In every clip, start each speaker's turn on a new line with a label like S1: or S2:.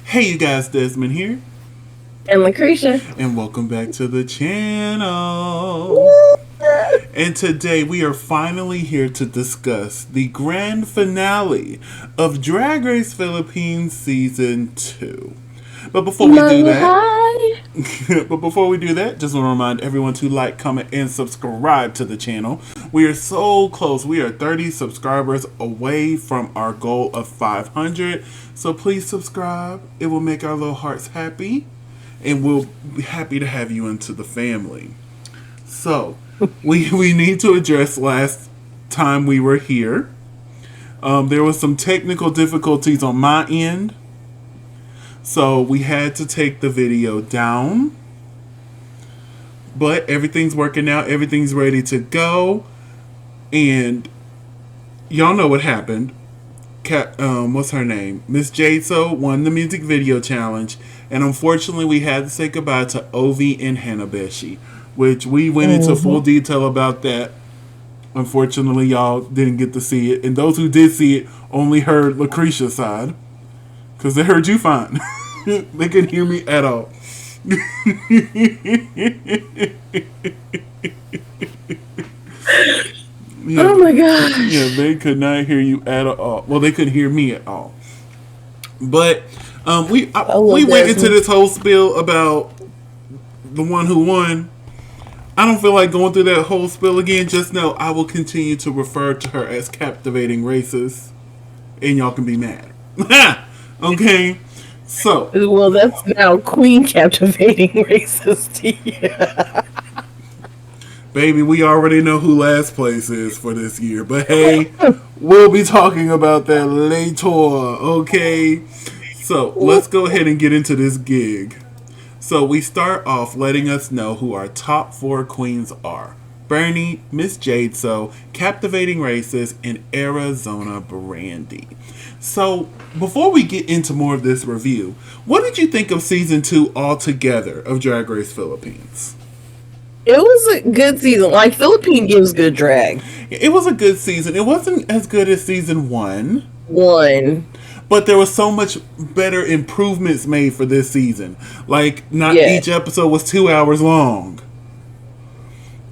S1: Hey you guys, Desmond here,
S2: And LaCresha.
S1: and welcome back to the channel. And today we are finally here to discuss the grand finale of Drag Race Philippines Season 2. But before we do
S2: Money
S1: that,
S2: high.
S1: just want to remind everyone to like, comment, and subscribe to the channel. We are so close. We are 30 subscribers away from our goal of 500. So please subscribe. It will make our little hearts happy. And we'll be happy to have you into the family. So, we need to address last time we were here. There was some technical difficulties on my end. So we had to take the video down. But everything's working out. Everything's ready to go. And y'all know what happened. What's her name? Miss Jade won the music video challenge. And unfortunately, we had to say goodbye to Ovi and Hanabeshi, which we went into full detail about that. Unfortunately, y'all didn't get to see it. And those who did see it only heard LaCresha's side. Because they heard you fine. They couldn't hear me at all. Yeah,
S2: Oh my gosh.
S1: yeah, they could not hear you at all. Well, they couldn't hear me at all. But we went into this whole spiel about the one who won. I don't feel like going through that whole spiel again. Just know I will continue to refer to her as captivating racist, and y'all can be mad. Okay, so
S2: Well, that's now Queen captivating racist. Yeah.
S1: baby, we already know who last place is for this year. But hey, we'll be talking about that later. Okay, so let's go ahead and get into this gig. So we start off letting us know who our top 4 queens are. Bernie, Miss Jade Captivating Racist, and Arizona Brandy. So before we get into more of this review, what did you think of Season 2 altogether of Drag Race Philippines?
S2: It was a good season. Like, Philippine gives good drag.
S1: It was a good season. It wasn't as good as Season 1.
S2: One.
S1: But there was so much better improvements made for this season. Like, not each episode was 2 hours long.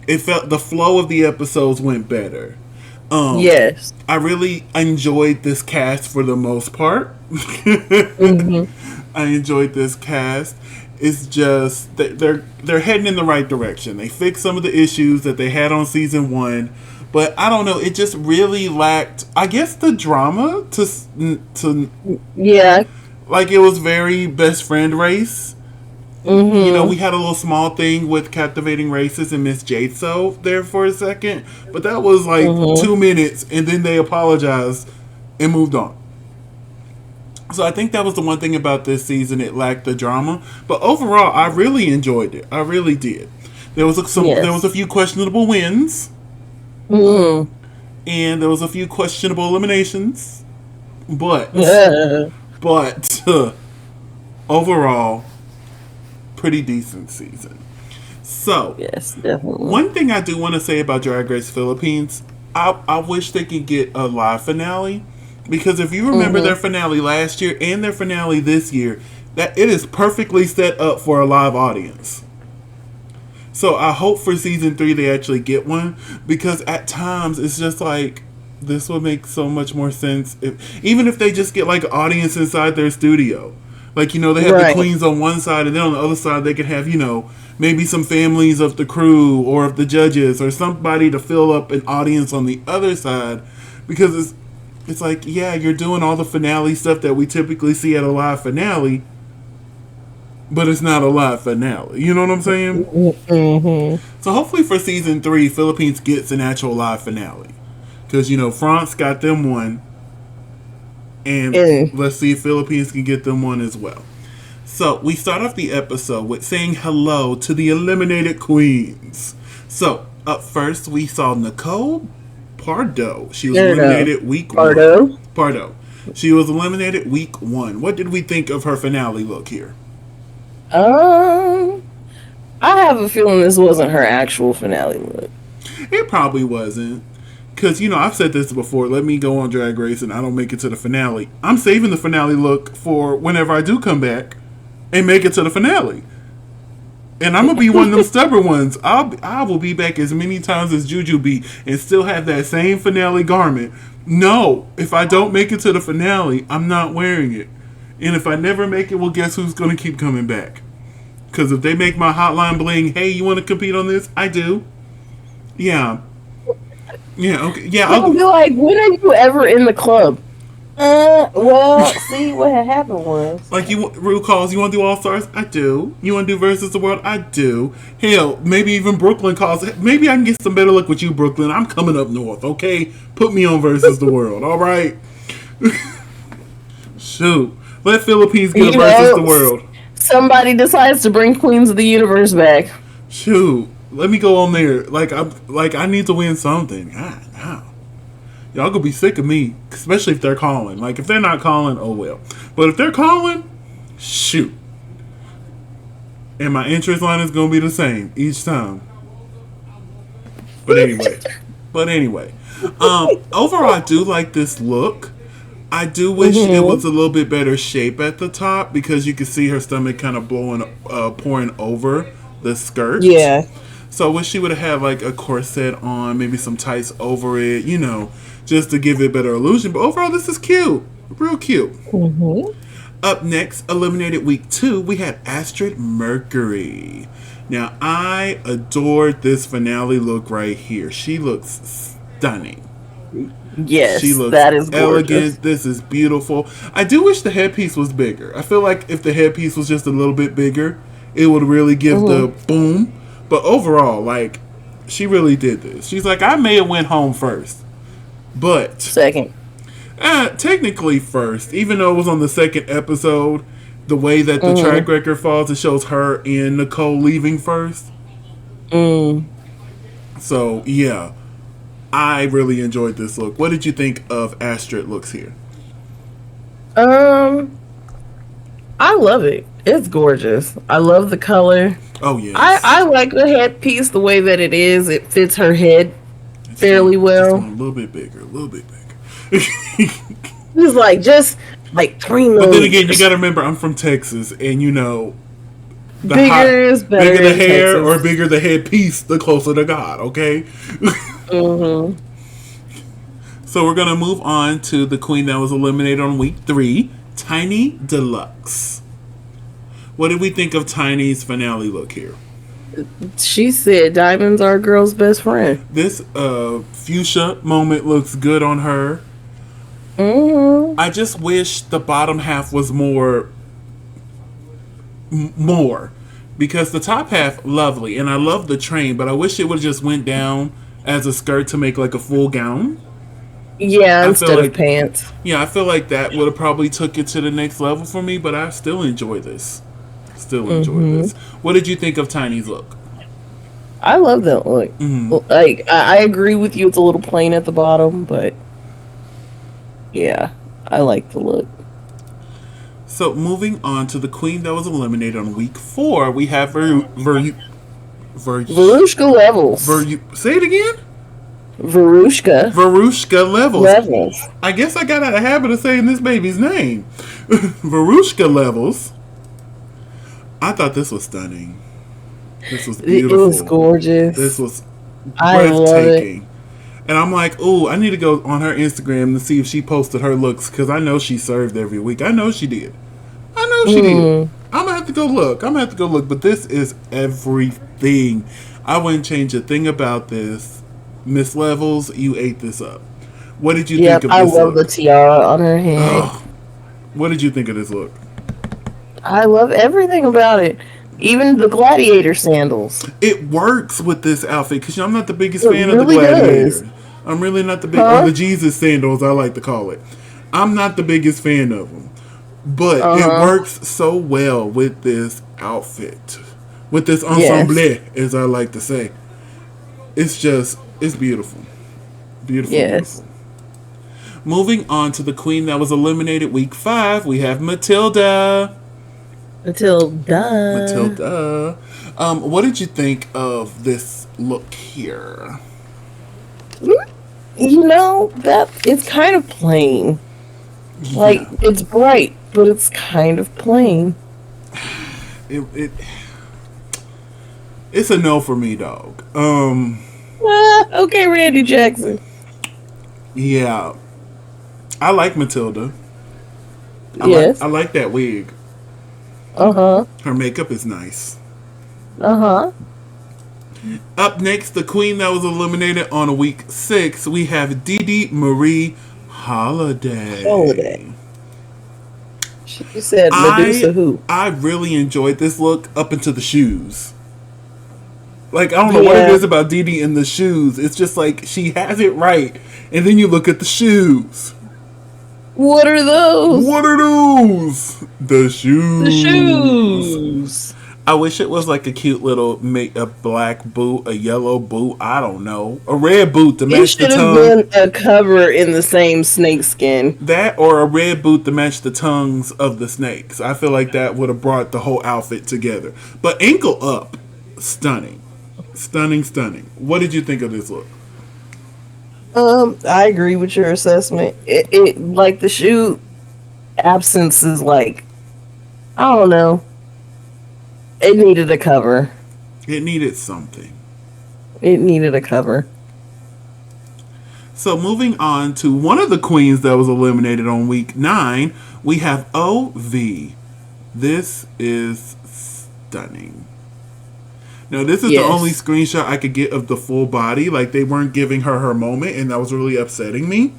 S1: It felt the flow of the episodes went better.
S2: Yes.
S1: I really enjoyed this cast for the most part. I enjoyed this cast. It's just they're heading in the right direction. They fixed some of the issues that they had on season 1. But I don't know. It just really lacked, I guess, the drama to
S2: Yeah.
S1: like it was very best friend race. You know, we had a little small thing with captivating races and Miss Jade there for a second, but that was like 2 minutes, and then they apologized and moved on. So I think that was the one thing about this season; it lacked the drama. But overall, I really enjoyed it. I really did. There was there was a few questionable wins. And there was a few questionable eliminations, but overall, pretty decent season. So,
S2: Yes, definitely.
S1: one thing I do want to say about Drag Race Philippines, I wish they could get a live finale, because if you remember their finale last year and their finale this year, that it is perfectly set up for a live audience. So I hope for season 3 they actually get one, because at times it's just like, this would make so much more sense even if they just get like an audience inside their studio. Like, you know, they have the queens on one side, and then on the other side they could have, you know, maybe some families of the crew or of the judges or somebody to fill up an audience on the other side, because it's like, yeah, you're doing all the finale stuff that we typically see at a live finale, but it's not a live finale. You know what I'm saying? So hopefully for season 3, Philippines gets an actual live finale. Because, you know, France got them one. And let's see if Philippines can get them one as well. So we start off the episode with saying hello to the eliminated queens. So up first we saw Nicole Paro. She was eliminated week 1. Paro. She was eliminated week 1. What did we think of her finale look here?
S2: I have a feeling this wasn't her actual finale look.
S1: It probably wasn't. because I've said this before. Let me go on Drag Race and I don't make it to the finale. I'm saving the finale look for whenever I do come back and make it to the finale. And I'm gonna be one of them stubborn ones. I will be back as many times as Juju be and still have that same finale garment. No, if I don't make it to the finale, I'm not wearing it. And if I never make it, well, guess who's gonna keep coming back? Because if they make my hotline bling, hey, you want to compete on this? I do. Yeah. Yeah. Okay. Yeah.
S2: I'll be like, when are you ever in the club? Well, see, what had happened was
S1: like Rue calls. You want to do All Stars? I do. You want to do Versus the World? I do. Hell, maybe even Brooklyn calls. Maybe I can get some better luck with you, Brooklyn. I'm coming up north. Okay, put me on Versus the World. All right. Shoot, let Philippines get a Versus the World.
S2: Somebody decides to bring Queens of the Universe back.
S1: Shoot, let me go on there. I need to win something. God, no. Y'all gonna be sick of me, especially if they're calling. Like, if they're not calling, oh well. But if they're calling, shoot. And my interest line is gonna be the same each time. But anyway. Overall, I do like this look. I do wish it was a little bit better shape at the top because you can see her stomach kind of pouring over the skirt.
S2: Yeah.
S1: So I wish she would have had like a corset on, maybe some tights over it, just to give it a better illusion. But overall, this is cute. Real cute. Up next, eliminated week 2, we had Astrid Mercury. Now, I adored this finale look right here. She looks stunning.
S2: Yes,
S1: she looks
S2: that is
S1: elegant.
S2: Gorgeous.
S1: This is beautiful. I do wish the headpiece was bigger. I feel like if the headpiece was just a little bit bigger, it would really give the boom. But overall, like, she really did this. She's like, I may have went home first, but
S2: second.
S1: Technically first, even though it was on the second episode. The way that the track record falls, it shows her and Nicole leaving first. So yeah. I really enjoyed this look. What did you think of Astrid looks here?
S2: I love it. It's gorgeous. I love the color.
S1: Oh yeah.
S2: I like the headpiece the way that it is. It fits her head fairly well.
S1: A little bit bigger.
S2: Just like 3 millimeters.
S1: But then again, you gotta remember I'm from Texas, and
S2: bigger is better.
S1: Bigger the hair Texas. Or bigger the headpiece, the closer to God. Okay. So we're gonna move on to the queen that was eliminated on week 3, Tiny Deluxe. What did we think of Tiny's finale look here?
S2: She said diamonds are a girl's best friend.
S1: This fuchsia moment looks good on her. I just wish the bottom half was more because the top half lovely, and I love the train, but I wish it would just went down as a skirt to make like a full gown.
S2: Yeah, instead of pants.
S1: Yeah, I feel like that would have probably took it to the next level for me, but I still enjoy this. What did you think of Tiny's look?
S2: I love that look. Like, I agree with you. It's a little plain at the bottom, but yeah, I like the look.
S1: So moving on to the queen that was eliminated on week 4, we have Verushka
S2: Levels.
S1: Say it again.
S2: Verushka
S1: Levels. I guess I got out of the habit of saying this baby's name. Verushka Levels. I thought this was stunning. This was beautiful.
S2: It was gorgeous.
S1: This was
S2: breathtaking. I love it.
S1: And I'm like, ooh, I need to go on her Instagram to see if she posted her looks, because I know she served every week. I know she did. I'm going to have to go look. But this is everything. I wouldn't change a thing about this. Miss Levels, you ate this up. What did you think of this look?
S2: I love the tiara on her head.
S1: Oh, what did you think of this look?
S2: I love everything about it. Even the gladiator sandals.
S1: It works with this outfit, because I'm not the biggest fan of the gladiator. I'm really not the or the Jesus sandals, I like to call it. I'm not the biggest fan of them. But it works so well with this outfit. With this ensemble, as I like to say. It's beautiful. Beautiful. Moving on to the queen that was eliminated week 5, we have Matilda. What did you think of this look here?
S2: that it's kind of plain. Like,
S1: Yeah,
S2: it's bright, but it's kind of plain.
S1: it it's a no for me, dog.
S2: Okay, Randy Jackson.
S1: Yeah, I like Matilda. I
S2: Yes.
S1: like that wig.
S2: Uh huh.
S1: Her makeup is nice.
S2: Uh huh.
S1: Up next, the queen that was eliminated on week 6, we have Dee Marie
S2: Holiday.
S1: Holiday.
S2: She said
S1: I
S2: Medusa who?
S1: I really enjoyed this look up into the shoes. Like, I don't know what it
S2: Yeah.
S1: is about Dee and the shoes. It's just like she has it right, and then you look at the shoes.
S2: What are those?
S1: What are those? The
S2: The
S1: shoes.
S2: shoes.
S1: I wish it was like a cute little a black boot, a yellow boot, I don't know. A red boot to
S2: It
S1: match the
S2: should have
S1: tongue.
S2: been a cover in the same snake skin.
S1: That or a red boot to match the tongues of the snakes. I feel like that would have brought the whole outfit together. But ankle up, stunning. Stunning, stunning. What did you think of this look?
S2: I agree with your assessment. It like the shoe absence is like, I don't know. It needed a cover.
S1: It needed something.
S2: It needed a cover.
S1: So moving on to one of the queens that was eliminated on week 9, we have OV. This is stunning. Now, this is the only
S2: Yes.
S1: screenshot I could get of the full body. Like, they weren't giving her her moment, and that was really upsetting me.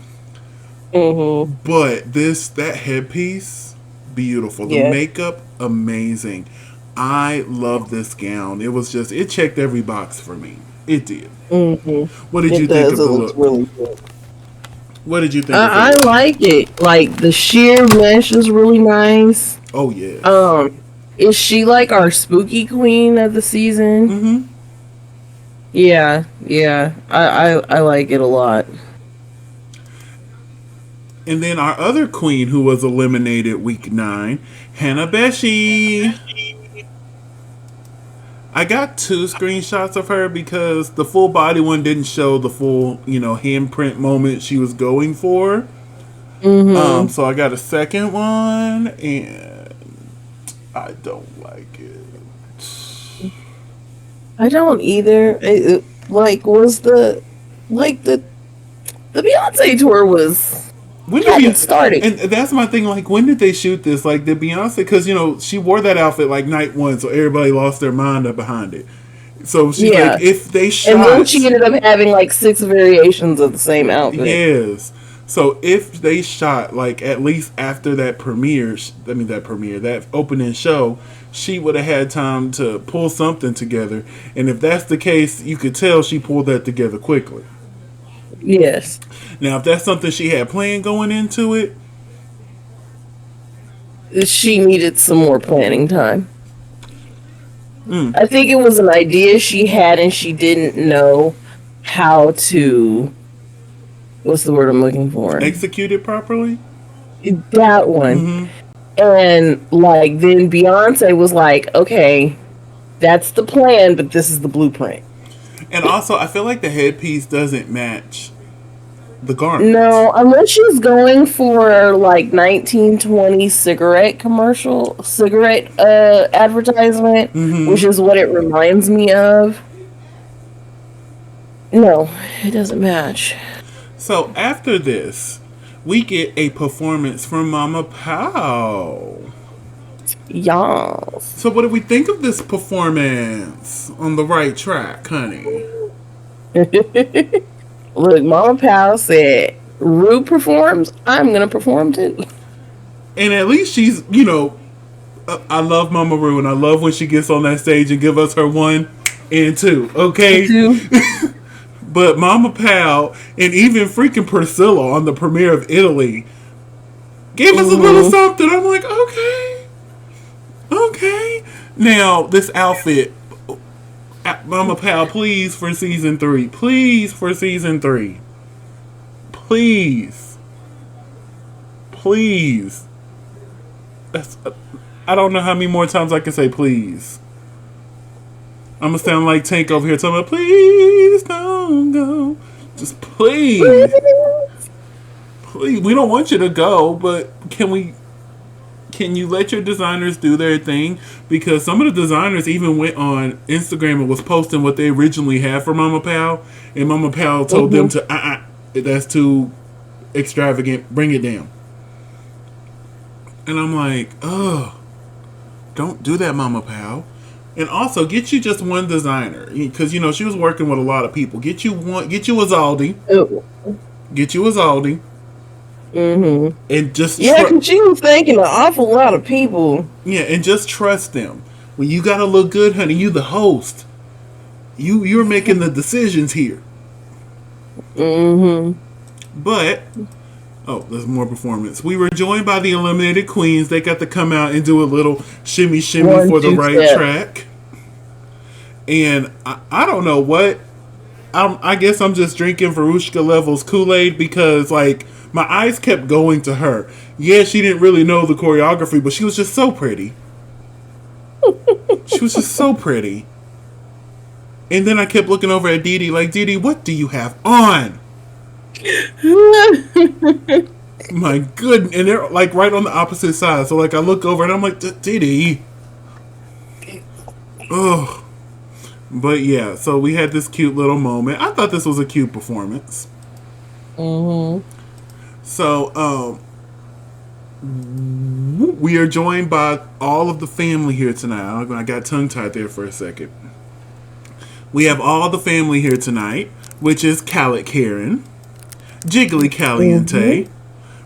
S2: Mm-hmm.
S1: But that headpiece, beautiful. The
S2: Yeah.
S1: makeup, amazing. I love this gown. It checked every box for me. It did.
S2: Mm-hmm.
S1: What did you
S2: It
S1: think of
S2: does. It
S1: the
S2: looks
S1: look?
S2: really good.
S1: What did you think of the
S2: I
S1: look?
S2: like it. Like the sheer mesh is really nice.
S1: Oh, yes.
S2: Is she like our spooky queen of the season?
S1: Mm-hmm.
S2: Yeah, yeah. I like it a lot.
S1: And then our other queen who was eliminated week 9, Hannah Beshi. I got 2 screenshots of her because the full body one didn't show the full, handprint moment she was going for.
S2: Mm-hmm.
S1: So I got a second one, and I don't like it.
S2: I don't either. Like was the Beyonce tour was
S1: When did
S2: hadn't
S1: Beyonce,
S2: started.
S1: and that's my thing. Like, when did they shoot this? Like, did Beyonce? Because she wore that outfit like night 1, so everybody lost their mind up behind it. So she's
S2: Yeah.
S1: like, if they
S2: And then
S1: shot,
S2: she ended up having like 6 variations of the same outfit.
S1: yes. So if they shot like at least after that that opening show, she would have had time to pull something together. And if that's the case, you could tell she pulled that together quickly.
S2: Yes.
S1: Now, if that's something she had planned going into it,
S2: She needed some more planning time.
S1: mm,
S2: I think it was an idea she had and she didn't know how to, what's the word I'm looking for?
S1: execute it properly.
S2: That one.
S1: Mm-hmm.
S2: And like then Beyonce was like, okay, that's the plan, but this is the blueprint.
S1: And also, I feel like the headpiece doesn't match the garment.
S2: No, unless she's going for like 1920 cigarette advertisement,
S1: Mm-hmm.
S2: which is what it reminds me of. No, it doesn't match.
S1: So after this, we get a performance from Mama Pow.
S2: Y'all.
S1: So what do we think of this performance on the right track, honey?
S2: Look, Mama Powell said, Rue performs, I'm gonna perform too.
S1: And at least she's, I love Mama Rue, and I love when she gets on that stage and give us her 1 and 2, okay? But Mama Pow and even freaking Priscilla on the premiere of Italy gave us a little something. I'm like, okay. Now, this outfit, Mama Pow, please for season 3. Please for season 3. Please. I don't know how many more times I can say please. I'm gonna sound like Tank over here talking about please don't go. Just please, please. We don't want you to go, but can we? Can you let your designers do their thing? Because some of the designers even went on Instagram and was posting what they originally had for Mama Pal, and Mama Pal told them to, that's too extravagant. Bring it down. And I'm like, oh, don't do that, Mama Pal. And also, get you just one designer, because you know she was working with a lot of people. Get you one. Get you a Zaldi.
S2: Oh.
S1: Get you a Zaldi. And just
S2: because she was thanking an awful lot of people.
S1: Yeah, and just trust them. When you gotta look good, honey, you the host. You're making the decisions here. But there's more performance. We were joined by the eliminated queens. They got to come out and do a little shimmy for the right track. And I don't know what. I guess I'm just drinking Verushka levels Kool-Aid because like my eyes kept going to her. Yeah, she didn't really know the choreography, but she was just so pretty. She was just so pretty. And then I kept looking over at Dee Dee like, Dee Dee, what do you have on? My goodness. And they're like right on the opposite side. So like I look over and I'm like, Dee Dee. Oh. But yeah, so we had this cute little moment. I thought this was a cute performance. So, we are joined by all of the family here tonight. I got tongue-tied there for a second. We have all the family here tonight, which is Calic Karen, Jiggly Caliente,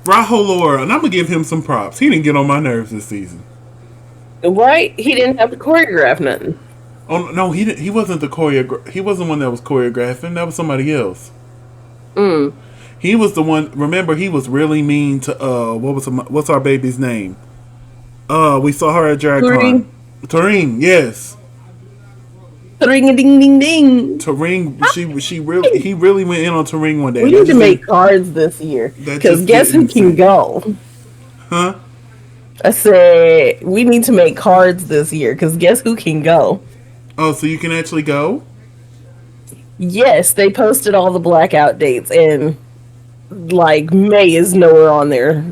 S1: Rahul Laura, and I'm going to give him some props. He didn't get on my nerves this season.
S2: Right? He didn't have to choreograph nothing.
S1: Oh no, he didn't. He wasn't the He wasn't one that was choreographing. That was somebody else. He was the one. Remember, he was really mean to what's our baby's name? We saw her at DragCon. Tareen, yes.
S2: Tareen, ding, ding, ding.
S1: Tareen, he really went in on Tareen one day.
S2: We need to make cards this year because guess who can go?
S1: Huh?
S2: I said we need to make cards this year because guess who can go?
S1: Oh, so you can actually go?
S2: Yes, they posted all the blackout dates, and like May is nowhere on there.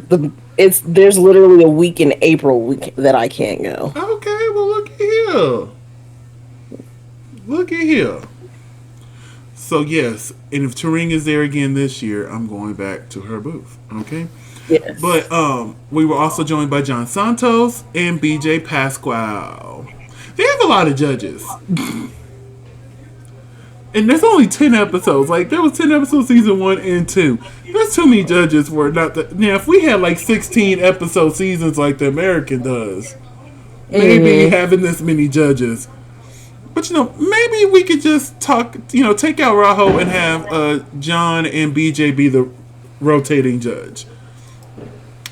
S2: There's literally a week in April that I can't go.
S1: Okay, well look at here. Look at here. So yes, and if Tareen is there again this year, I'm going back to her booth. Okay.
S2: Yes.
S1: But we were also joined by John Santos and BJ Pasquale. They have a lot of judges. And there's only 10 episodes. Like, there was 10 episodes season 1 and 2. There's too many judges for not the... Now, if we had, like, 16 episode seasons like the American does, maybe having this many judges. But, maybe we could just talk... take out Raho and have John and BJ be the rotating judge.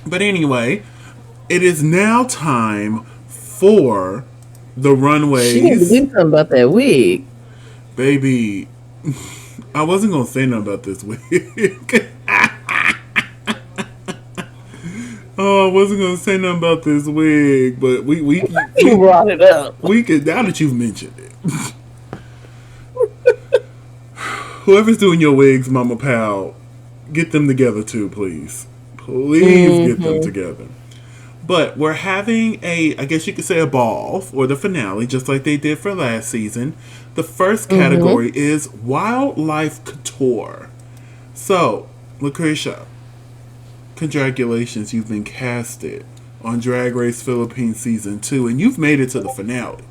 S1: But anyway, it is now time for... the runways.
S2: She didn't do something about that wig.
S1: Baby, I wasn't going to say nothing about this wig. I wasn't going to say nothing about this wig, but we
S2: brought it up.
S1: We could, now that you've mentioned it. Whoever's doing your wigs, Mama Pal, get them together too, please. Please get them together. But we're having I guess you could say a ball for the finale, just like they did for last season. The first category is Wildlife Couture. So, LaCresha, congratulations, you've been casted on Drag Race Philippines Season 2, and you've made it to the finale.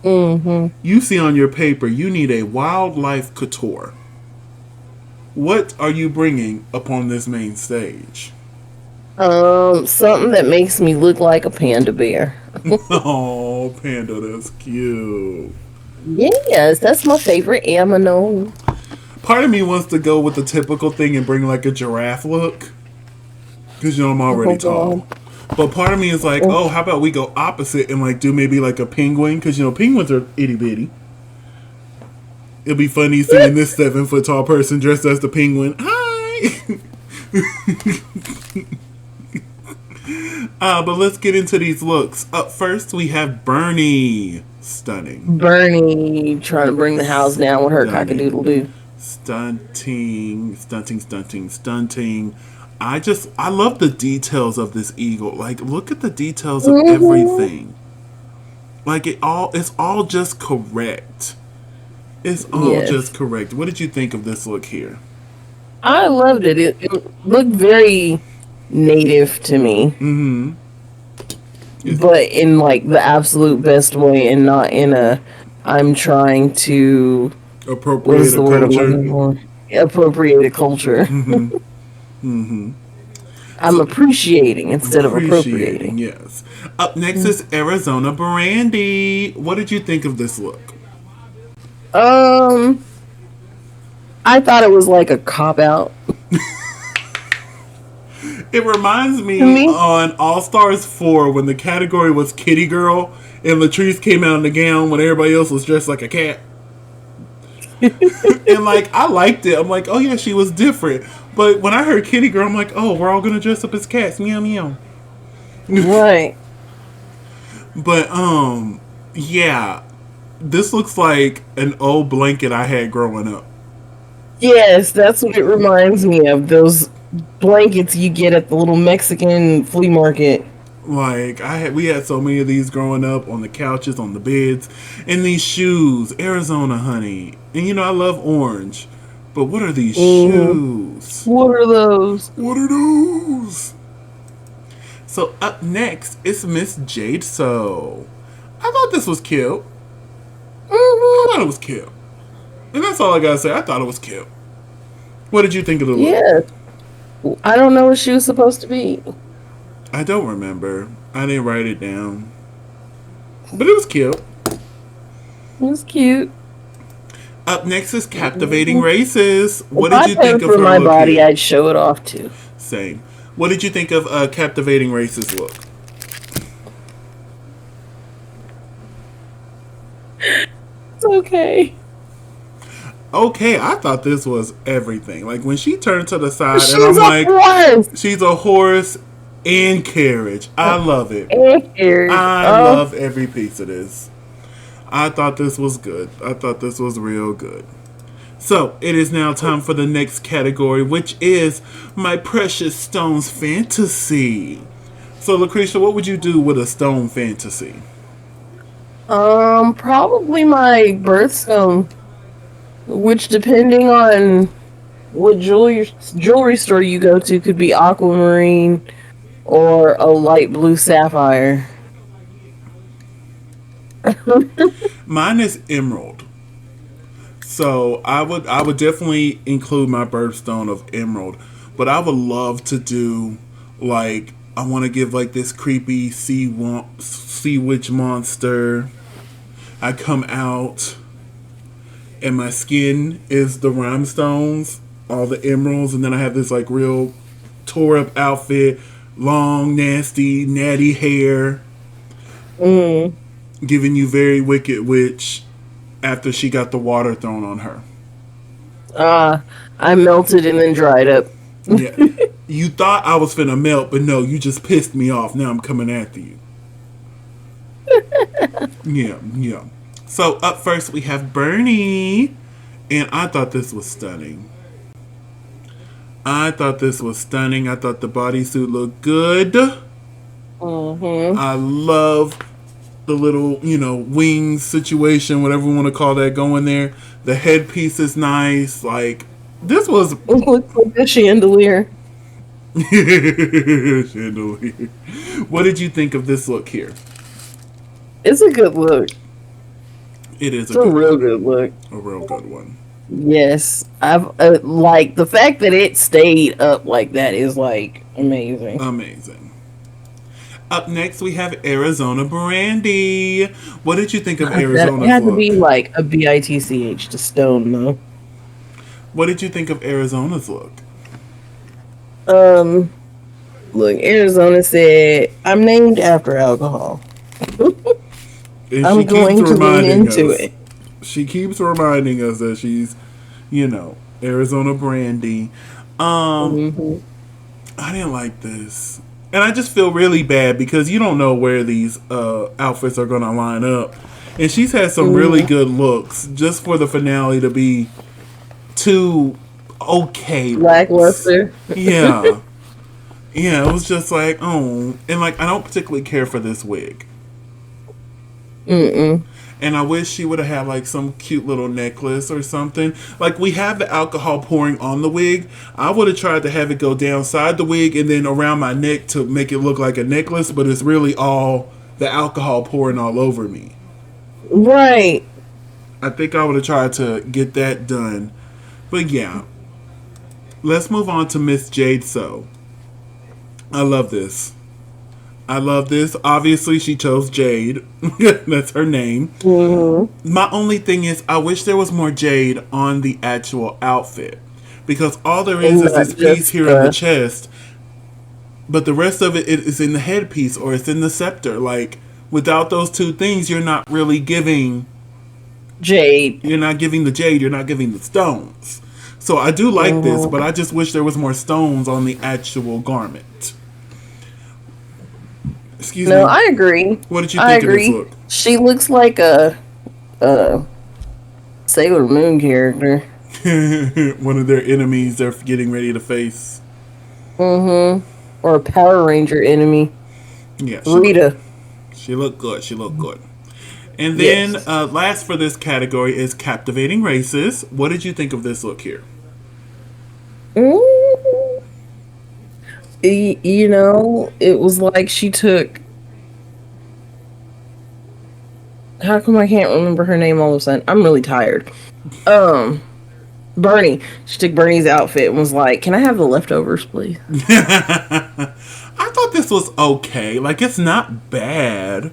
S1: You see on your paper, you need a Wildlife Couture. What are you bringing upon this main stage?
S2: Something that makes me look like a panda bear.
S1: Oh, panda, that's cute.
S2: Yes, that's my favorite animal.
S1: Part of me wants to go with the typical thing and bring like a giraffe look. Because, I'm already tall. But part of me is like, how about we go opposite and like do maybe like a penguin? Because, penguins are itty bitty. It'll be funny seeing this 7-foot tall person dressed as the penguin. Hi! But let's get into these looks. Up first, we have Bernie. Stunning.
S2: Bernie trying to bring the house down with her cock-a-doodle-doo.
S1: Stunting. I love the details of this eagle. Like, look at the details of
S2: Mm-hmm.
S1: everything. Like, it's all just correct. It's all just
S2: Yes.
S1: correct. What did you think of this look here?
S2: I loved it. It looked very native to me,
S1: Mm-hmm. It's
S2: but in like the absolute best way and not in a I'm trying to what is
S1: appropriate a
S2: the word I'm
S1: culture.
S2: looking for? Appropriate a culture. I'm
S1: So
S2: appreciating instead of
S1: appreciating,
S2: appropriating.
S1: yes. Up next is Arizona Brandy. What did you think of this look?
S2: Um, I thought it was like a cop out
S1: It reminds
S2: to
S1: me
S2: me.
S1: on All Stars 4 when the category was Kitty Girl and Latrice came out in the gown when everybody else was dressed like a cat. And like, I liked it. I'm like, oh yeah, she was different. But when I heard Kitty Girl, I'm like, oh, we're all gonna dress up as cats. Meow meow.
S2: Right.
S1: But yeah, this looks like an old blanket I had growing up.
S2: Yes, that's what it reminds me of. Those blankets you get at the little Mexican flea market.
S1: Like we had so many of these growing up on the couches, on the beds, and these shoes, Arizona honey. And I love orange, but what are these
S2: Hmm.
S1: shoes?
S2: What are those?
S1: What are those? So up next is Miss Jade. So I thought this was cute. I
S2: Hmm.
S1: thought it was cute, and that's all I gotta say. I thought it was cute. What did you think of the look?
S2: Yeah. I don't know what she was supposed to be.
S1: I don't remember. I didn't write it down, but it was cute.
S2: It was cute.
S1: Up next is Captivating
S2: Mhm.
S1: Races.
S2: If
S1: What did
S2: I
S1: you
S2: paid
S1: think of
S2: for
S1: her
S2: my
S1: look
S2: body,
S1: here?
S2: I'd show it off too.
S1: Same. What did you think of Captivating Races look?
S2: It's okay.
S1: Okay, I thought this was everything. Like when she turned to the side, and
S2: She's
S1: I'm
S2: a
S1: like,
S2: horse
S1: she's a horse and carriage. I love it.
S2: and carriage.
S1: I love every piece of this. I thought this was good. I thought this was real good. So, it is now time for the next category, which is My Precious Stones Fantasy. So, LaCresha, what would you do with a stone fantasy?
S2: Probably my birthstone, which depending on what jewelry store you go to, could be aquamarine or a light blue sapphire.
S1: Mine is emerald. So, I would definitely include my birthstone of emerald, but I would love to do like I want to give like this creepy sea witch monster. I come out and my skin is the rhinestones, all the emeralds, and then I have this like real tore up outfit, long, nasty, natty hair,
S2: Mm.
S1: giving you very wicked witch after she got the water thrown on her.
S2: Ah, I melted and then dried up.
S1: Yeah. You thought I was finna melt, but no, you just pissed me off. Now I'm coming after you. Yeah, yeah. So up first we have Bernie. And I thought this was stunning. I thought this was stunning. I thought the bodysuit looked good.
S2: Mm-hmm.
S1: I love the little, wings situation, whatever we want to call that, going there. The headpiece is nice. Like, this was.
S2: It looks like a chandelier.
S1: Chandelier. What did you think of this look here?
S2: It's a good look.
S1: It is
S2: It's
S1: a
S2: a
S1: good
S2: real
S1: look.
S2: good look.
S1: A real good one.
S2: Yes, I've like the fact that it stayed up like that is like amazing.
S1: Amazing. Up next, we have Arizona Brandy. What did you think of
S2: That
S1: Arizona's
S2: had to be
S1: look?
S2: like a bitch to stone though.
S1: What did you think of Arizona's look?
S2: Um, look, Arizona said, "I'm named after alcohol.
S1: And she
S2: I'm
S1: keeps
S2: going to lean
S1: reminding
S2: into
S1: us.
S2: it."
S1: She keeps reminding us that she's, Arizona Brandy. Um,
S2: Hmm.
S1: I didn't like this. And I just feel really bad because you don't know where these outfits are going to line up. And she's had some really
S2: Hmm.
S1: good looks just for the finale to be to okay looks.
S2: Lackluster.
S1: Yeah. Yeah, it was just like, oh. And like, I don't particularly care for this wig.
S2: Mm-mm.
S1: And I wish she would have had like some cute little necklace or something. Like we have the alcohol pouring on the wig. I would have tried to have it go down side the wig and then around my neck to make it look like a necklace, but it's really all the alcohol pouring all over me.
S2: Right.
S1: I think I would have tried to get that done. But yeah. Let's move on to Miss Jade So. I love this. I love this. Obviously, she chose Jade. That's her name.
S2: Mm-hmm.
S1: My only thing is, I wish there was more Jade on the actual outfit. Because all there is this piece here in the chest. But the rest of it is in the headpiece or it's in the scepter. Like, without those two things, you're not really giving
S2: Jade.
S1: You're not giving the jade. You're not giving the stones. So I do like this, but I just wish there was more stones on the actual garment. Excuse me.
S2: No, I agree.
S1: What did you think of this look?
S2: She looks like a Sailor Moon character.
S1: One of their enemies they're getting ready to face.
S2: Mm-hmm. Or a Power Ranger enemy.
S1: Yeah.
S2: Rita.
S1: She looked good. She looked good. And then last for this category is Captivating Races. What did you think of this look here?
S2: You know, it was like she took... How come I can't remember her name all of a sudden? I'm really tired. Bernie. She took Bernie's outfit and was like, can I have the leftovers, please?
S1: I thought this was okay. Like, it's not bad.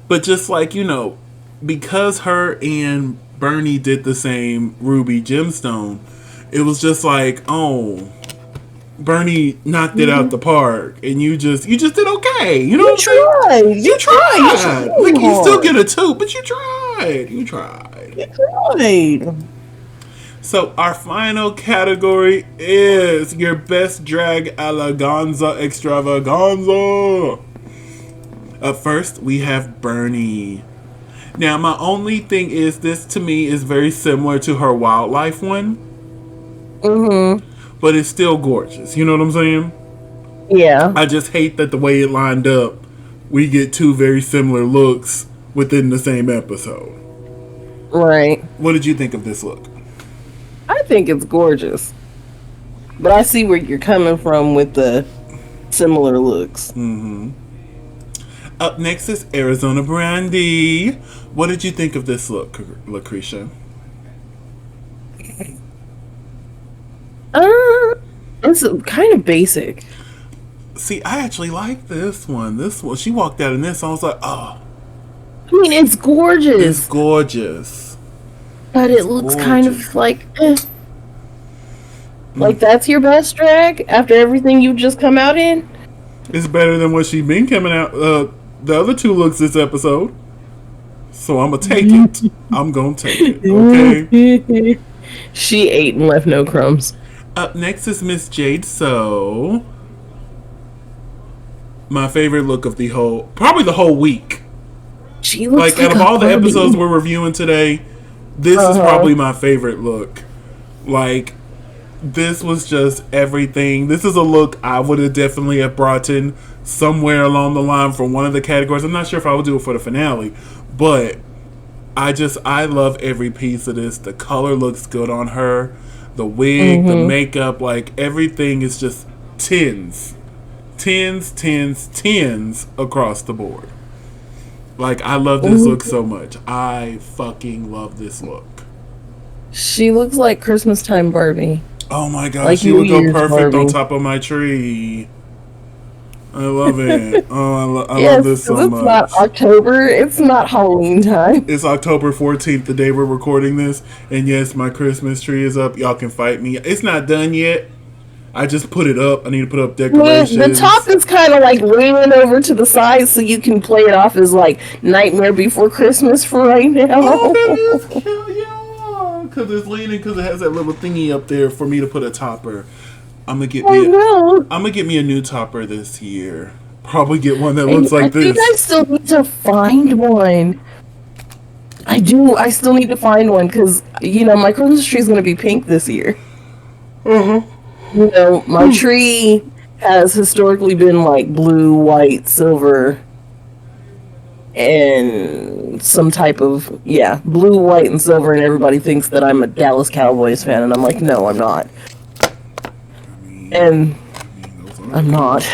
S1: But just like, you know, because her and Bernie did the same ruby gemstone, it was just like, oh, Bernie knocked it out the park, and you just did okay. You know what I'm saying?
S2: You tried.
S1: Like you still get a 2, but you tried. You tried. So our final category is your best drag eleganza extravaganza. Up first, we have Bernie. Now, my only thing is, this to me is very similar to her wildlife one.
S2: Mm-hmm.
S1: But it's still gorgeous. You know what I'm saying?
S2: Yeah.
S1: I just hate that the way it lined up, we get 2 very similar looks within the same episode.
S2: Right.
S1: What did you think of this look?
S2: I think it's gorgeous. But I see where you're coming from with the similar looks.
S1: Mm-hmm. Up next is Arizona Brandy. What did you think of this look, LaCresha?
S2: It's kind of basic.
S1: See, I actually like this one. This one, she walked out in this, I was like, oh.
S2: I mean, it's gorgeous.
S1: It's gorgeous.
S2: But it looks kind of like, Like, that's your best drag after everything you've just come out in?
S1: It's better than what she been coming out, the other 2 looks this episode. So I'm going to take it. I'm going to take it, okay?
S2: She ate and left no crumbs.
S1: Up next is Miss Jade So. My favorite look of probably the whole week.
S2: She looks
S1: like out of all the episodes we're reviewing today, this is probably my favorite look. Like, this was just everything. This is a look I would have definitely have brought in somewhere along the line for one of the categories. I'm not sure if I would do it for the finale, but I love every piece of this. The color looks good on her. The wig, the makeup, like everything is just 10s across the board. Like, I love this look so much. I fucking love this look.
S2: She looks like Christmas time Barbie.
S1: Oh my gosh,
S2: like
S1: she would go perfect
S2: Barbie.
S1: on top of my tree. I love it. Oh, I love this so much.
S2: It's not October. It's not Halloween time.
S1: It's October 14th, the day we're recording this. And yes, my Christmas tree is up. Y'all can fight me. It's not done yet. I just put it up. I need to put up decorations.
S2: The top is kind of like leaning over to the side so you can play it off as like Nightmare Before Christmas for right now.
S1: Oh, that is cute, yeah. Because it's leaning, because it has that little thingy up there for me to put a topper. I'm gonna get me a new topper this year. Probably get one that looks like this.
S2: I think I still need to find one. I do. I still need to find one because my Christmas tree is going to be pink this year. My tree has historically been like blue, white, silver, and some type of blue, white, and silver, and everybody thinks that I'm a Dallas Cowboys fan, and I'm like, no, I'm not. And I'm not.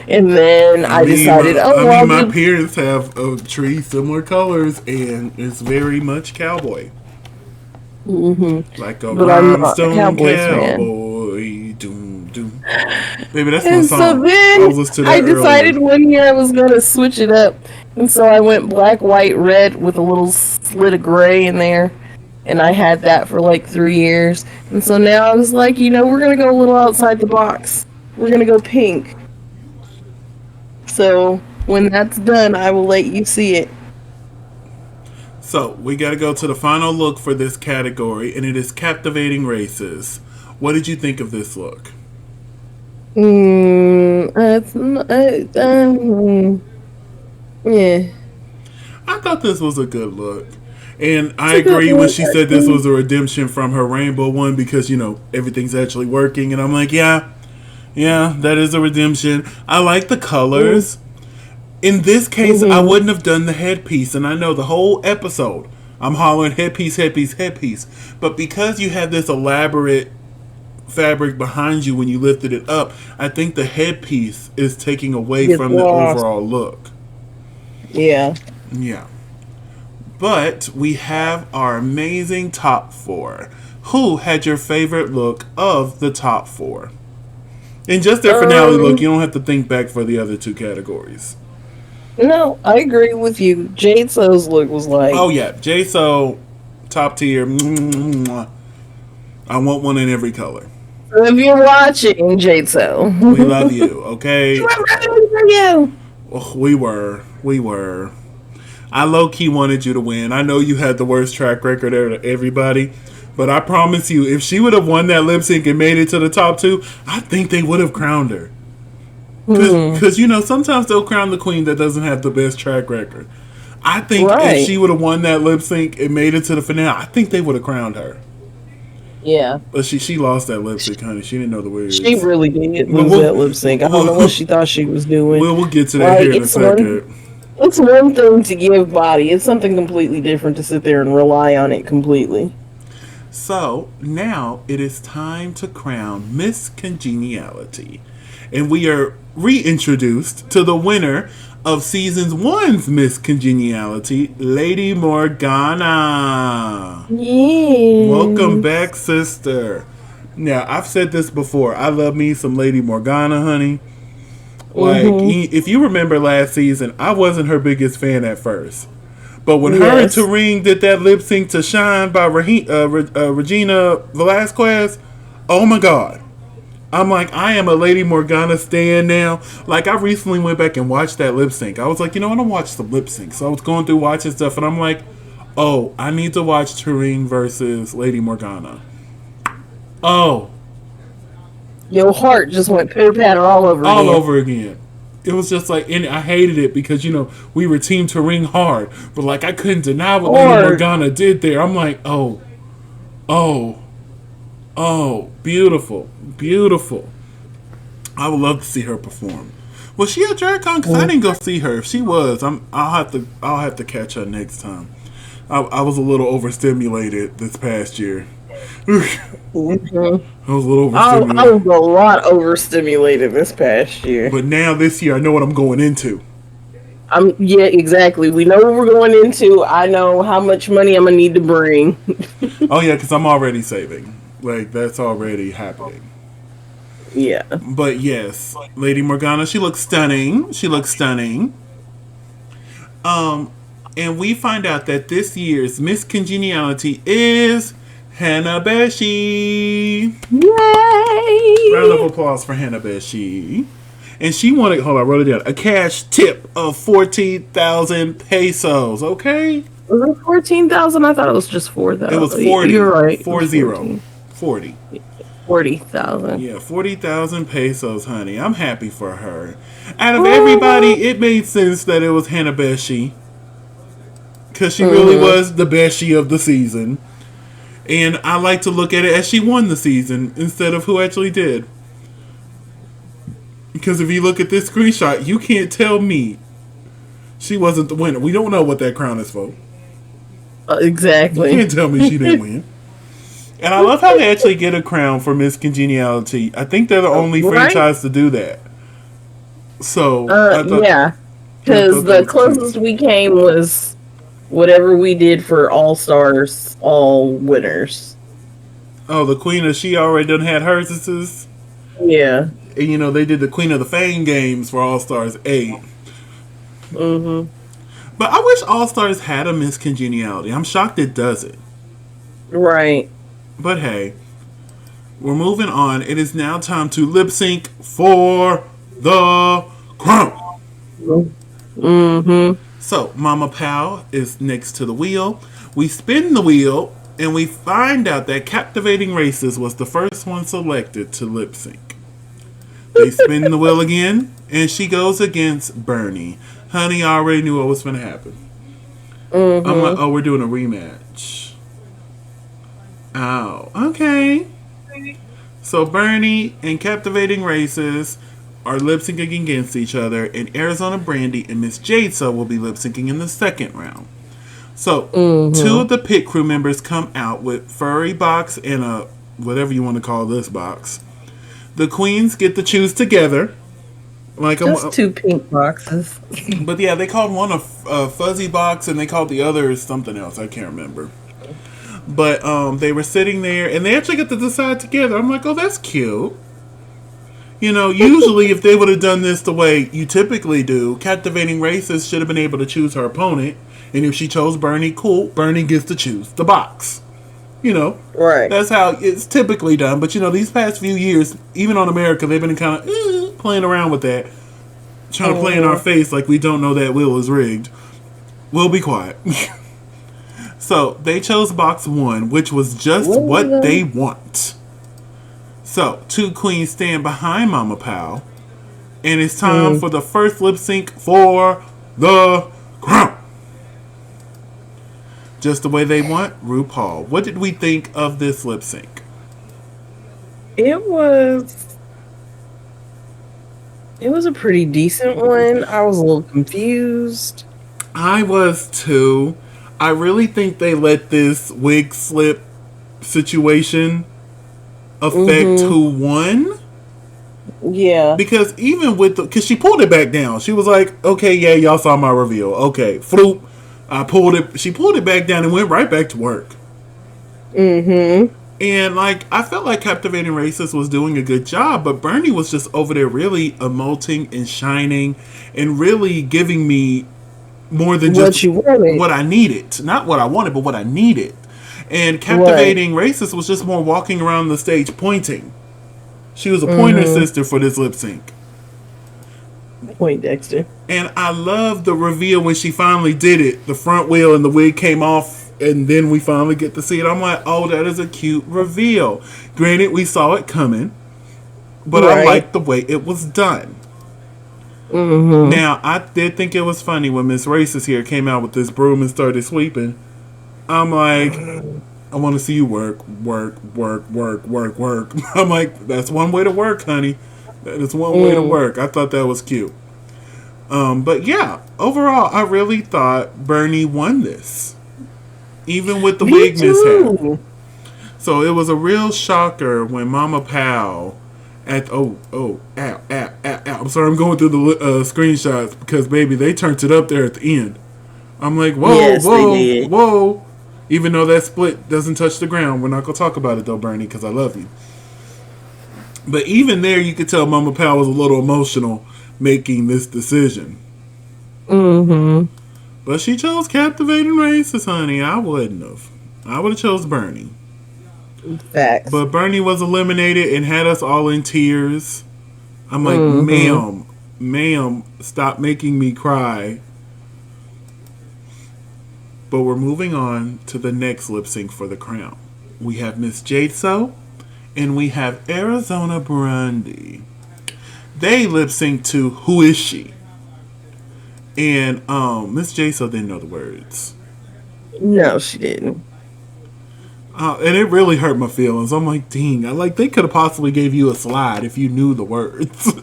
S2: And then I decided,
S1: my parents have a tree similar colors, and it's very much cowboy.
S2: Mm-hmm.
S1: Like a rhinestone cowboy. Doom, doom. Baby, that's my song.
S2: So then I decided one year I was going to switch it up. And so I went black, white, red with a little slit of gray in there. And I had that for like 3 years. And so now I was like, we're going to go a little outside the box. We're going to go pink. So when that's done, I will let you see it.
S1: So we got to go to the final look for this category, and it is captivating races. What did you think of this look?
S2: Yeah.
S1: I thought this was a good look. And I agree when she said this was a redemption from her rainbow one because, everything's actually working. And I'm like, yeah, that is a redemption. I like the colors. In this case, I wouldn't have done the headpiece. And I know the whole episode, I'm hollering headpiece, headpiece, headpiece. But because you had this elaborate fabric behind you when you lifted it up, I think the headpiece is taking away from the overall look.
S2: Yeah.
S1: Yeah. But we have our amazing top four. Who had your favorite look of the top four? In just their finale look, you don't have to think back for the other two categories.
S2: No, I agree with you. Jade So's look was like...
S1: Oh, yeah. Jade So, top tier. I want one in every color.
S2: So if you're watching, Jade So.
S1: We love you, okay?
S2: We're rooting for you.
S1: Oh, we were. I low-key wanted you to win. I know you had the worst track record out of everybody, but I promise you, if she would have won that lip sync and made it to the top two, I think they would have crowned her. Because, sometimes they'll crown the queen that doesn't have the best track record. I think if she would have won that lip sync and made it to the finale, I think they would have crowned her.
S2: Yeah.
S1: But she lost that lip sync, honey. She didn't know the words.
S2: She really did lose that lip sync. I don't know what she thought she was doing.
S1: We'll get to that here in a second.
S2: It's one thing to give body. It's something completely different to sit there and rely on it completely.
S1: So, now it is time to crown Miss Congeniality. And we are reintroduced to the winner of Season 1's Miss Congeniality, Lady Morgana.
S2: Yeah.
S1: Welcome back, sister. Now, I've said this before. I love me some Lady Morgana, honey. Like, if you remember last season, I wasn't her biggest fan at first. But when her and Tareen did that lip sync to Shine by Regina Velasquez, oh my God. I'm like, I am a Lady Morgana stan now. Like, I recently went back and watched that lip sync. I was like, I want to watch some lip sync. So I was going through watching stuff, and I'm like, oh, I need to watch Tareen versus Lady Morgana. Oh.
S2: Your heart just went pitter-patter all over again.
S1: All over again. It was just like, and I hated it because, we were Team Tareen hard. But, like, I couldn't deny what Lady Morgana did there. I'm like, oh, beautiful, beautiful. I would love to see her perform. Was she at DragCon? Because I didn't go see her. If she was, I'll have to catch her next time. I was a little overstimulated this past year. I was a little overstimulated.
S2: I was a lot overstimulated this past year.
S1: But now this year, I know what I'm going into.
S2: Yeah, exactly. We know what we're going into. I know how much money I'm gonna need to bring.
S1: Oh yeah, because I'm already saving. Like, that's already happening.
S2: Yeah.
S1: But yes, Lady Morgana, she looks stunning. And we find out that this year's Miss Congeniality is Hannah Beshi.
S2: Yay!
S1: Round of applause for Hannah Beshi. And she wanted, hold on, I wrote it down, a cash tip of 14,000 pesos, okay?
S2: Was it 14,000? I thought it was just 4,000.
S1: It was 40.
S2: You're right.
S1: 40.
S2: 40,000.
S1: Yeah, 40,000 pesos, honey. I'm happy for her. Out of everybody, it made sense that it was Hannah Beshi. because she really was the bestie of the season. And I like to look at it as she won the season instead of who actually did. Because if you look at this screenshot, you can't tell me she wasn't the winner. We don't know what that crown is for. You
S2: Exactly.
S1: can't tell me she didn't win. And I love how they actually get a crown for Miss Congeniality. I think they're the only
S2: Right?
S1: franchise to do that. So
S2: Yeah.
S1: I
S2: Because
S1: thought that
S2: the
S1: was cute.
S2: closest we came was whatever we did for All Stars, All Winners.
S1: Oh, the Queen of She already done had hers. This is,
S2: Yeah.
S1: and they did the Queen of the Fame games for All Stars 8.
S2: Mm-hmm.
S1: But I wish All Stars had a Miss Congeniality. I'm shocked it doesn't.
S2: Right.
S1: But hey, we're moving on. It is now time to lip sync for the crown.
S2: Mm-hmm.
S1: So, Mama Pao is next to the wheel. We spin the wheel and we find out that Captivating Racist was the first one selected to lip sync. They spin the wheel again and she goes against Bernie. Honey, I already knew what was going to happen. I'm like,
S2: Mm-hmm.
S1: oh, we're doing a rematch. Oh, okay. So Bernie and Captivating Racist are lip syncing against each other, and Arizona Brandy and Miss Jade will be lip syncing in the second round. So two
S2: Mm-hmm.
S1: of the pit crew members come out with furry box and a whatever you want to call this box. The queens get to choose together. Like
S2: Just two pink boxes.
S1: but yeah, they called one a fuzzy box, and they called the other something else. I can't remember. But they were sitting there, and they actually got to decide together. I'm like, oh, that's cute. Usually if they would have done this the way you typically do, Captivating Racist should have been able to choose her opponent. And if she chose Bernie, cool, Bernie gets to choose the box. You know,
S2: Right.
S1: that's how it's typically done. But these past few years, even on America, they've been kind of playing around with that, trying to play in our
S2: Mm-hmm.
S1: face like we don't know that wheel is rigged. We'll be quiet. So they chose box one, which was just what they want. So two queens stand behind Mama Pao, and it's time
S2: Mm.
S1: for the first lip sync for the crown. Just the way they want, RuPaul. What did we think of this lip sync?
S2: It was it was a pretty decent one. I was a little confused.
S1: I was too. I really think they let this wig slip situation affect
S2: Mm-hmm.
S1: who won.
S2: Yeah.
S1: Because even with because she pulled it back down. She was like, okay, yeah, y'all saw my reveal. Okay, floop. I pulled it. She pulled it back down and went right back to work.
S2: Mm-hmm.
S1: And I felt like Captivating Racist was doing a good job, but Bernie was just over there really emoting and shining and really giving me more than just
S2: What you wanted.
S1: what I needed. Not what I wanted, but what I needed. And
S2: Right.
S1: Captivating Racist was just more walking around the stage pointing. She was a pointer
S2: Mm-hmm.
S1: sister for this lip sync.
S2: Point Dexter.
S1: And I love the reveal when she finally did it. The front wheel and the wig came off, and then we finally get to see it. I'm like, oh, that is a cute reveal. Granted, we saw it coming, but I
S2: Right.
S1: liked the way it was done.
S2: Mm-hmm.
S1: Now, I did think it was funny when Miss Racist here came out with this broom and started sweeping. I'm like, I want to see you work, work, work, work, work, work. I'm like, that's one way to work, honey. That is one way to
S2: Mm.
S1: work. I thought that was cute. But yeah, overall, I really thought Bernie won this, even with the
S2: Me
S1: wig mishap.
S2: too.
S1: So it was a real shocker when Mama Pao at ow, ow, ow. I'm sorry, I'm going through the screenshots because baby, they turned it up there at the end. I'm like, whoa,
S2: Yes, they
S1: whoa,
S2: did.
S1: whoa. Even though that split doesn't touch the ground, we're not gonna talk about it though, Bernie, because I love you. But even there, you could tell Mama Pao was a little emotional making this decision.
S2: Mm-hmm.
S1: But she chose Captivating Racist, honey. I wouldn't have. I would have chose Bernie.
S2: Facts.
S1: But Bernie was eliminated and had us all in tears. I'm like,
S2: Mm-hmm.
S1: ma'am, stop making me cry. But we're moving on to the next lip sync for the crown. We have Miss Jade and we have Arizona Brandy. They lip sync to Who Is She? And Miss Jade didn't know the words.
S2: No, she didn't.
S1: And it really hurt my feelings. I'm like, dang, they could have possibly gave you a slide if you knew the words.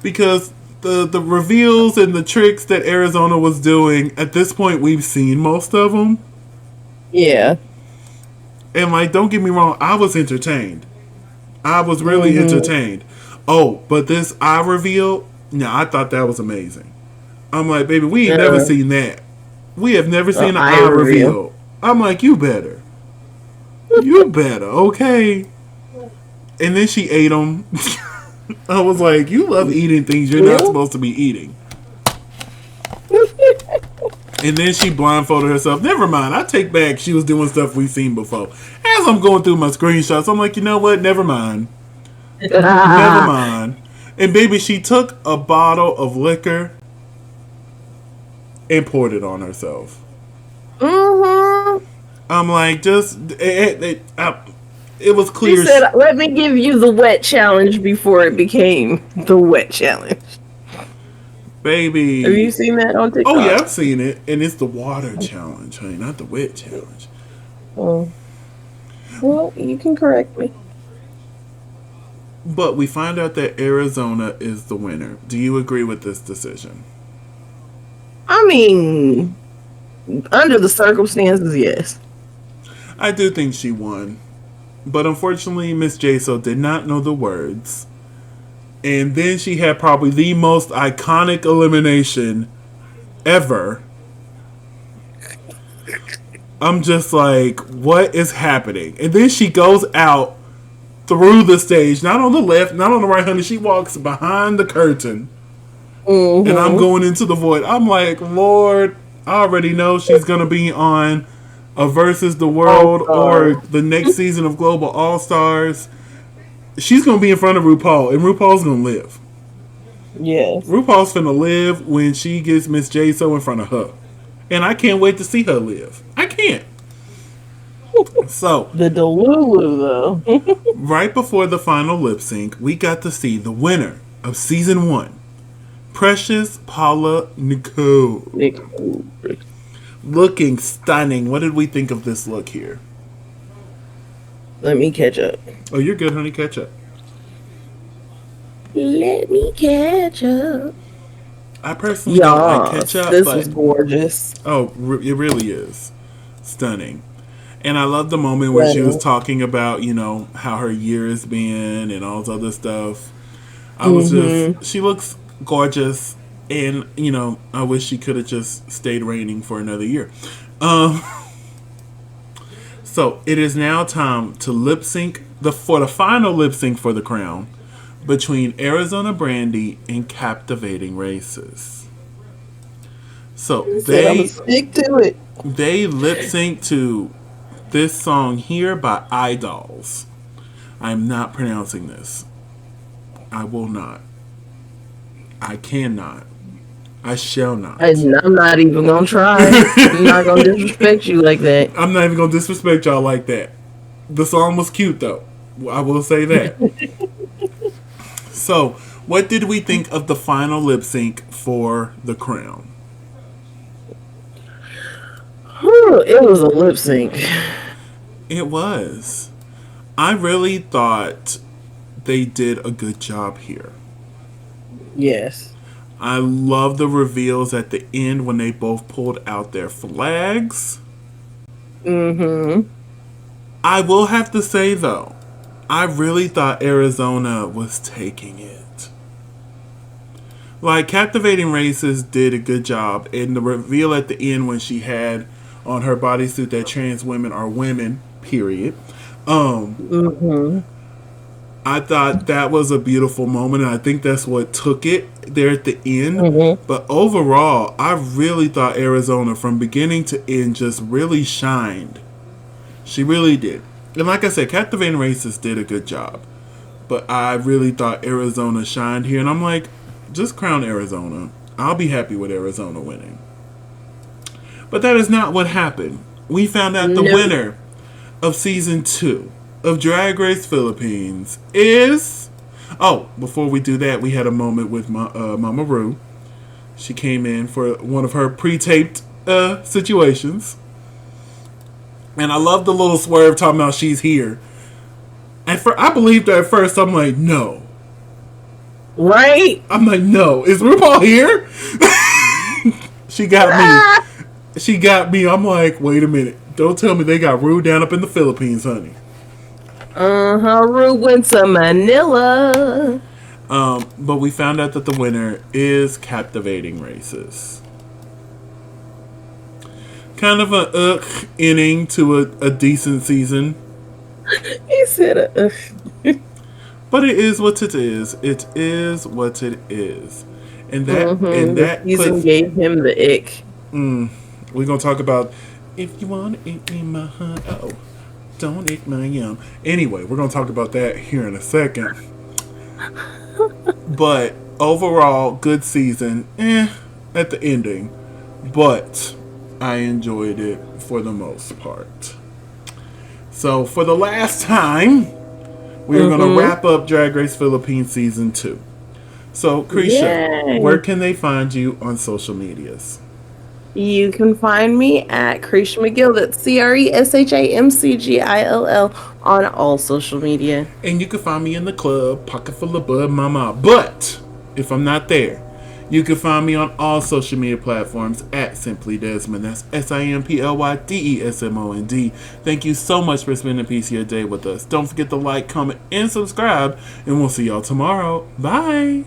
S1: Because the reveals and the tricks that Arizona was doing, at this point we've seen most of them.
S2: Yeah.
S1: And like, don't get me wrong, I was entertained. I was really
S2: Mm-hmm.
S1: entertained. Oh, but this eye reveal, no, I thought that was amazing. I'm like, baby, we ain't never
S2: Uh,
S1: seen that. We have never
S2: the
S1: seen an
S2: eye
S1: eye
S2: reveal.
S1: reveal. I'm like, you better. You better, okay? And then she ate them. I was like, you love eating things you're not
S2: Yeah.
S1: supposed to be eating. And then she blindfolded herself. Never mind. I take back she was doing stuff we've seen before. As I'm going through my screenshots, I'm like, you know what? Never mind. Never mind. And baby, she took a bottle of liquor and poured it on herself.
S2: Mm-hmm.
S1: I'm like, it was
S2: She
S1: clear.
S2: said, "Let me give you the wet challenge before it became the wet challenge." Have you
S1: Baby.
S2: seen that on
S1: Oh, yeah,
S2: TikTok?
S1: I've seen it. And it's the water challenge, honey, not the wet challenge.
S2: Oh, well, you can correct me.
S1: But we find out that Arizona is the winner. Do you agree with this decision?
S2: I mean, under the circumstances, yes.
S1: I do think she won. But unfortunately, Miss Jaso did not know the words. And then she had probably the most iconic elimination ever. I'm just like, what is happening? And then she goes out through the stage, not on the left, not on the right, honey. She walks behind the curtain, and I'm
S2: Mm-hmm.
S1: going into the void. I'm like, Lord, I already know she's gonna be on a versus the
S2: All
S1: world or
S2: stars.
S1: the next season of Global All Stars. She's gonna be in front of RuPaul, and RuPaul's gonna live.
S2: Yes.
S1: RuPaul's finna live when she gets Miss J So in front of her. And I can't wait to see her live. I can't. So,
S2: The Delulu, though.
S1: right before the final lip sync, we got to see the winner of season one, Precious Paula Nicole.
S2: Nicole.
S1: Looking stunning. What did we think of this look here?
S2: Let me catch up.
S1: Oh, you're good, honey. Catch up.
S2: Let me catch up.
S1: I personally don't like catch
S2: Yes,
S1: up,
S2: this was
S1: but
S2: gorgeous.
S1: oh, it really is stunning. And I love the moment where she was
S2: Stunning.
S1: talking about, how her year has been and all this other stuff.
S2: Mm-hmm.
S1: She looks gorgeous. And, I wish she could have just stayed reigning for another year. Um, so it is now time to lip sync for the final lip sync for the crown between Arizona Brandy and Captivating Races. So
S2: He said, "I'm gonna stick to it."
S1: they lip sync to this song here by Idols. I'm not pronouncing this. I will not. I cannot. I shall not.
S2: I'm not even gonna try. I'm not gonna disrespect you like that.
S1: I'm not even gonna disrespect y'all like that. The song was cute though. I will say that. So, what did we think of the final lip sync for The Crown?
S2: Whew, it was a lip sync.
S1: It was. I really thought they did a good job here.
S2: Yes.
S1: I love the reveals at the end when they both pulled out their flags.
S2: Mm-hmm.
S1: I will have to say though, I really thought Arizona was taking it. Like Captivating Races did a good job, and the reveal at the end when she had on her bodysuit that trans women are women, period.
S2: Mm-hmm.
S1: I thought that was a beautiful moment, and I think that's what took it there at the end.
S2: Mm-hmm.
S1: But overall, I really thought Arizona, from beginning to end, just really shined. She really did. And like I said, Captivating Races did a good job. But I really thought Arizona shined here, and I'm like, just crown Arizona. I'll be happy with Arizona winning. But that is not what happened. We found out the
S2: No.
S1: winner of season 2 of Drag Race Philippines is. Oh, before we do that, we had a moment with Mama Rue. She came in for one of her pre-taped situations. And I love the little swerve talking about she's here. And I believed her at first. I'm like, no.
S2: Right?
S1: I'm like, no. Is RuPaul here? She got me. She got me. I'm like, wait a minute. Don't tell me they got Ru down up in the Philippines, honey.
S2: Ru went to Manila.
S1: But we found out that the winner is Captivating Races. Kind of a inning to a decent season.
S2: He said,
S1: But it is what it is. It is what it is. And that
S2: season gave him the ick.
S1: We're gonna talk about if you wanna eat me my heart, oh, don't eat my yum. Anyway, we're gonna talk about that here in a second. But overall, good season. At the ending. But I enjoyed it for the most part. So for the last time, we're going to wrap up Drag Race Philippines Season 2. So, Krisha, where can they find you on social medias?
S2: You can find me at Krisha McGill. That's CRESHAMCGILL on all social media.
S1: And you can find me in the club, Pocket Full of Bud Mama. But if I'm not there, you can find me on all social media platforms at Simply Desmond. That's SIMPLYDESMOND. Thank you so much for spending a piece of your day with us. Don't forget to like, comment, and subscribe. And we'll see y'all tomorrow. Bye.